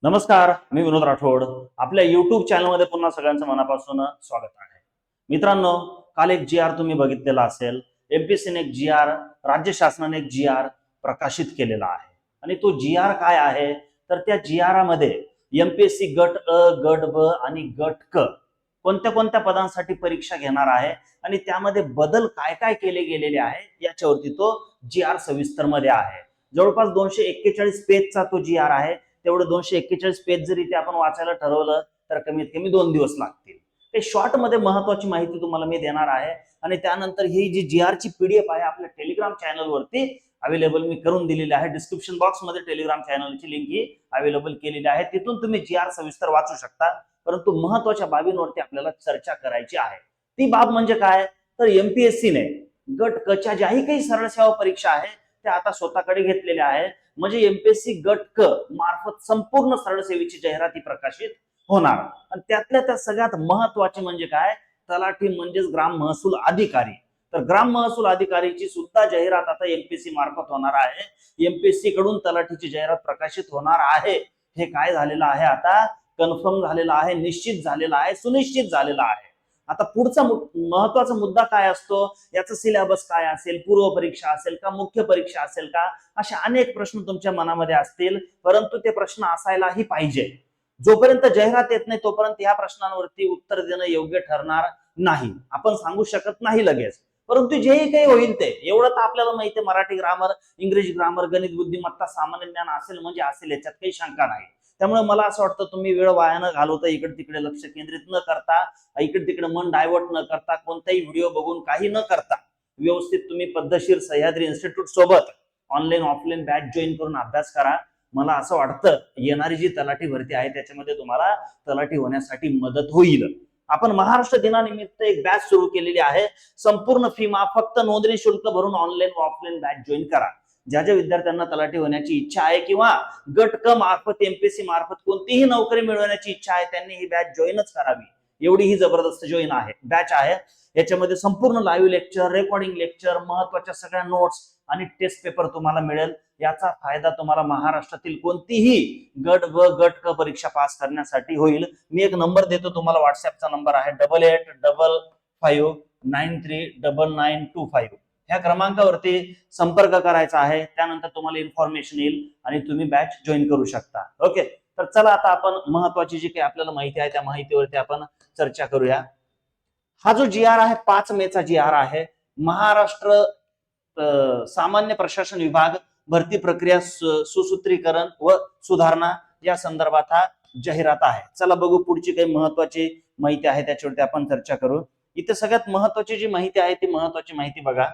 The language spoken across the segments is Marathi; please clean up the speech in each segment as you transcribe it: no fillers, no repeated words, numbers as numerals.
नमस्कार, मी विनोद राठोड. आपल्या युट्यूब चॅनलमध्ये पुन्हा सगळ्यांचं मनापासून स्वागत आहे. मित्रांनो, काल एक जी आर तुम्ही बघितलेला असेल. एमपीएससीने एक जी आर, राज्य शासनाने एक जी आर प्रकाशित केलेला आहे. आणि तो जी आर काय आहे, तर त्या जी आरामध्ये एमपीएससी गट अ, गट ब आणि गट क कोणत्या कोणत्या पदांसाठी परीक्षा घेणार आहे आणि त्यामध्ये बदल काय काय केले गेलेले आहे याच्यावरती तो जी आर सविस्तर मध्ये आहे. जवळपास 241 पेजचा तो जी आर आहे. तेवढं 241 पेज जरी ते आपण वाचायला ठरवलं तर कमीत कमी 2 दिवस लागतील. ते शॉर्ट मध्ये महत्वाची माहिती तुम्हाला मी देणार आहे आणि त्यानंतर ही जी जी आर ची पीडीएफ आहे आपल्या टेलिग्राम चॅनलवरती अवेलेबल मी करून दिलेली आहे. डिस्क्रिप्शन बॉक्स मध्ये टेलिग्राम चॅनलची लिंक ही अवेलेबल केलेली आहे. तिथून तुम्ही जी आर सविस्तर वाचू शकता. परंतु महत्वाच्या बाबींवरती आपल्याला चर्चा करायची आहे. ती बाब म्हणजे काय, तर एमपीएससीने गट क च्या ज्याही काही सरळ सेवा परीक्षा आहे त्या आता स्वतःकडे घेतलेल्या आहे. म्हणजे एमपीएससी गट क मार्फत संपूर्ण सरळ सेवेची जाहिराती प्रकाशित होणार. आणि त्यातल्या त्या सगळ्यात महत्वाचे म्हणजे काय, तलाठी म्हणजेच ग्राम महसूल अधिकारी. तर ग्राम महसूल अधिकारीची सुद्धा जाहिरात आता एमपीएससी मार्फत होणार आहे. एमपीएससी कडून तलाठीची जाहिरात प्रकाशित होणार आहे. हे काय झालेलं आहे, आता कन्फर्म झालेलं आहे, निश्चित झालेलं आहे, सुनिश्चित झालेलं आहे. आता पुढचा महत्वाचा मुद्दा काय असतो, याचा सिलेबस काय असेल, पूर्व परीक्षा असेल का, मुख्य परीक्षा असेल का, असे अनेक प्रश्न तुमच्या मनामध्ये असतील. परंतु ते प्रश्न असायलाही पाहिजे. जोपर्यंत जाहिरात येत नाही तोपर्यंत या प्रश्नांवरती उत्तर देणं योग्य ठरणार नाही. आपण सांगू शकत नाही लगेच. परंतु जेही काही होईल ते एवढं तर आपल्याला माहिती आहे, मराठी ग्रामर, इंग्रजी ग्रामर, गणित बुद्धिमत्ता, सामान्य ज्ञान असेल म्हणजे असेल, याच्यात काही शंका नाही. त्यामुळे मला असं वाटतं तुम्ही वेळ वाया न घालवता, इकडे तिकडे लक्ष केंद्रित न करता, इकडे तिकडे मन डायव्हर्ट न करता, कोणताही व्हिडिओ बघून काही न करता व्यवस्थित तुम्ही पद्धतशीर सह्याद्री इन्स्टिट्यूट सोबत ऑनलाईन ऑफलाईन बॅच जॉईन करून अभ्यास करा. मला असं वाटतं येणारी जी तलाठी भरती आहे त्याच्यामध्ये तुम्हाला तलाठी होण्यासाठी मदत होईल. आपण महाराष्ट्र दिनानिमित्त एक बॅच सुरू केलेली आहे. संपूर्ण फी माफ, फक्त नोंदणी शुल्क भरून ऑनलाईन व ऑफलाईन बॅच जॉईन करा. ज्या ज्या विद्यार्थ्यांना तलाठी होण्याची इच्छा आहे किंवा गट क मार्फत एमपीएससी मार्फत कोणतीही नोकरी मिळवण्याची इच्छा आहे त्यांनी ही बॅच जॉईनच करावी. एवढी ही जबरदस्त जॉईन आहे, बॅच आहे. याच्यामध्ये संपूर्ण लाईव्ह लेक्चर, रेकॉर्डिंग लेक्चर, महत्वाच्या सगळ्या नोट्स आणि टेस्ट पेपर तुम्हाला मिळेल. याचा फायदा तुम्हाला महाराष्ट्रातील कोणतीही गट व गट क परीक्षा पास करण्यासाठी होईल. मी एक नंबर देतो तुम्हाला, व्हॉट्सअपचा नंबर आहे 8855939925. ह्या क्रमांकावरती संपर्क करायचा आहे. त्यानंतर तुम्हाला इन्फॉर्मेशन येईल आणि तुम्ही बॅच जॉईन करू शकता. ओके, तर चला आता आपण महत्वाची जी काही आपल्याला माहिती आहे त्या माहितीवरती आपण चर्चा करूया. हा जो जी आर आहे 5 मे चा जी आर आहे. महाराष्ट्र सामान्य प्रशासन विभाग भरती प्रक्रिया सुसूत्रीकरण व सुधारणा या संदर्भात हा जाहिरात आहे. चला बघू पुढची काही महत्वाची माहिती आहे त्याच्यावरती आपण चर्चा करू. इथे सगळ्यात महत्वाची जी माहिती आहे ती महत्वाची माहिती बघा.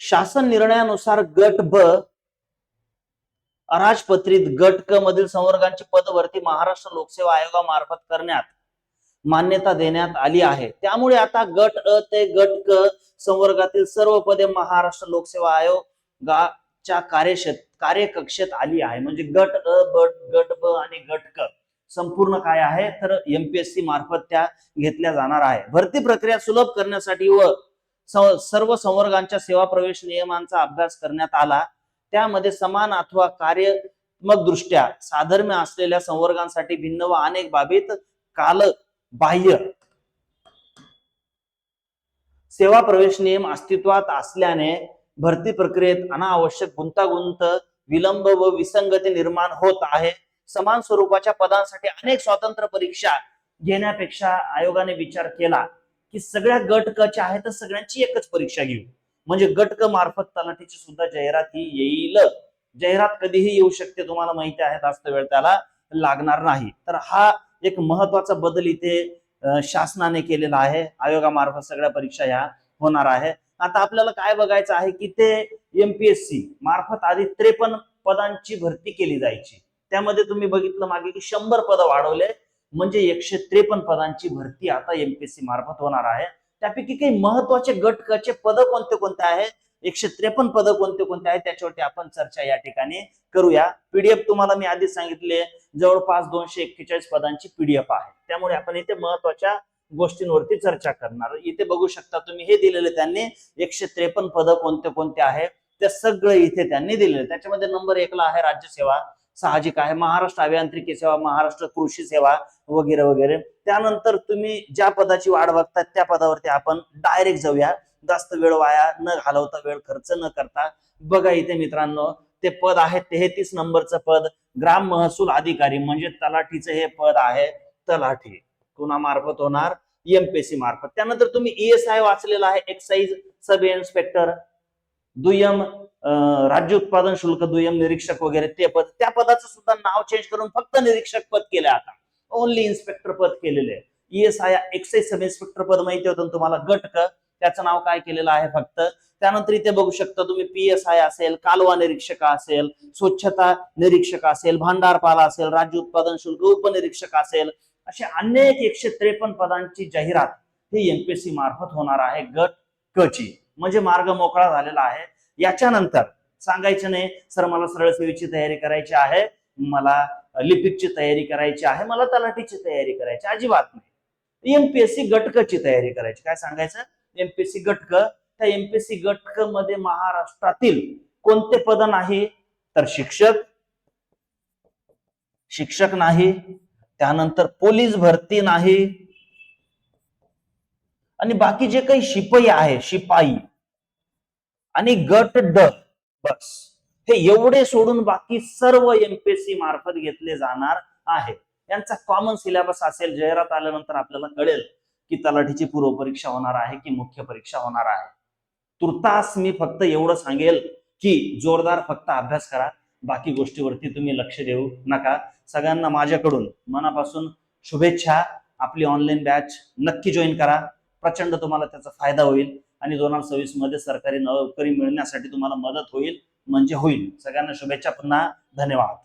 शासन निर्णयानुसार गट ब अराजपत्रित गट क मधील संवर्गांची पदभरती महाराष्ट्र लोकसेवा आयोगामार्फत करण्यात मान्यता देण्यात आली आहे. त्यामुळे आता गट अ ते गट क संवर्गातील सर्व पदे महाराष्ट्र लोकसेवा आयोगाच्या कार्यकक्षेत आली आहे. म्हणजे गट अ, गट ब आणि गट क संपूर्ण काय आहे, तर एमपीएससी मार्फत त्या घेतल्या जाणार आहे. भरती प्रक्रिया सुलभ करण्यासाठी व सर्व संवर्गांच्या सेवा प्रवेश नियमांचा अभ्यास करण्यात आला. त्यामध्ये समान अथवा कार्यात्मक दृष्ट्या साधर्म्य असलेल्या संवर्गांसाठी भिन्न व अनेक बाबीत काल बाह्य सेवा प्रवेश नियम अस्तित्वात असल्याने भरती प्रक्रियेत अनावश्यक गुंतागुंत, विलंब व विसंगती निर्माण होत आहे. समान स्वरूपाच्या पदांसाठी अनेक स्वतंत्र परीक्षा घेण्यापेक्षा आयोगाने विचार केला की सगळ्या गट क च्या आहेत तर सगळ्यांची एकच परीक्षा घेऊ. म्हणजे गट क मार्फत तलाठीची सुद्धा जाहिरात ही येईल. जाहिरात कधीही येऊ शकते, तुम्हाला माहिती आहे, जास्त वेळ त्याला लागणार नाही. तर हा एक महत्वाचा बदल इथे शासनाने केलेला आहे. आयोगामार्फत सगळ्या परीक्षा ह्या होणार आहे. आता आपल्याला काय बघायचं आहे की ते एमपीएससी मार्फत आधी 53 पदांची भरती केली जायची. त्यामध्ये तुम्ही बघितलं मागे की 100 पद वाढवले, म्हणजे 153 पदांची भरती आता एमपीएससी मार्फत होणार आहे. त्यापैकी काही महत्वाचे गट क चे पद कोणते कोणते आहे, 153 पद कोणते कोणते आहेत त्याच्यावरती आपण चर्चा या ठिकाणी करूया. पीडीएफ तुम्हाला मी आधीच सांगितले जवळपास 241 पदांची पीडीएफ आहे. त्यामुळे आपण इथे महत्वाच्या गोष्टींवरती चर्चा करणार. इथे बघू शकता तुम्ही, हे दिलेले त्यांनी 153 पद कोणते कोणते आहे ते सगळं इथे त्यांनी दिलेलं. त्याच्यामध्ये नंबर 1 ला आहे राज्यसेवा, साहजिक आहे, महाराष्ट्र अभियांत्रिकी सेवा, महाराष्ट्र कृषी सेवा वगैरे वगैरे. त्यानंतर तुम्ही ज्या पदाची वाट बघतात त्या पदावरती आपण डायरेक्ट जाऊया, जास्त वेळ वाया न घालवता, वेळ खर्च न करता. बघा इथे मित्रांनो, ते पद आहे 33 नंबरचं पद, ग्राम महसूल अधिकारी म्हणजे तलाठीचं हे पद आहे. तलाठी कुणामार्फत होणार? एमपीएससी मार्फत. त्यानंतर तुम्ही ईएसआय वाचलेला आहे, एक्साइज सब इन्स्पेक्टर, दुय्यम राज्य उत्पादन शुल्क दुय्यम निरीक्षक वगैरे ते पद. त्या पदाचं सुद्धा नाव चेंज करून फक्त निरीक्षक पद केलंय आता, ओनली इन्स्पेक्टर पद केलेले. ईएसआय एक्साइज सब इन्स्पेक्टर पद माहिती होतं तुम्हाला, गट क, त्याचं नाव काय केलेलं आहे फक्त. त्यानंतर इथे बघू शकता तुम्ही पीएसआय असेल, कालवा निरीक्षक असेल, स्वच्छता निरीक्षक असेल, भांडारपाला असेल, राज्य उत्पादन शुल्क उपनिरीक्षक असेल, असे अनेक 153 पदांची जाहिरात ही एमपीएससी मार्फत होणार आहे गट क ची. म्हणजे मार्ग मोकळा झालेला आहे. याच्यानंतर सांगायचं नाही सर मला सरळ सेवेची तयारी करायची आहे, मला लिपिकची तयारी करायची आहे, मला तलाठीची तयारी करायची, अजिबात नाही. एमपीएससी गट क ची तयारी करायची. काय सांगायचं? एमपीएससी गट क. त्या एमपीएससी गट क मध्ये महाराष्ट्रातील कोणते पद नाही? तर शिक्षक नाही, त्यानंतर पोलीस भरती नाही, आणि बाकी जे काही शिपाई आहे, शिपाई आणि गट ड, बस हे एवढे सोडून बाकी सर्व एमपीएससी मार्फत घेतले जाणार आहे. यांचा कॉमन सिलेबस असेल. जाहिरात आल्यानंतर आपल्याला कळेल की तलाठीची पूर्व परीक्षा होणार आहे की मुख्य परीक्षा होणार आहे. तुर्तास मी फक्त एवढं सांगेल की जोरदार फक्त अभ्यास करा, बाकी गोष्टीवरती तुम्ही लक्ष देऊ नका. सगळ्यांना माझ्याकडून मनापासून शुभेच्छा. आपली ऑनलाईन बॅच नक्की जॉईन करा, प्रचंड तुम्हाला त्याचा फायदा होईल आणि 2026 मध्ये सरकारी नोकरी मिळण्यासाठी तुम्हाला मदत होईल, म्हणजे होईल. सगळ्यांना शुभेच्छा. पुन्हा धन्यवाद.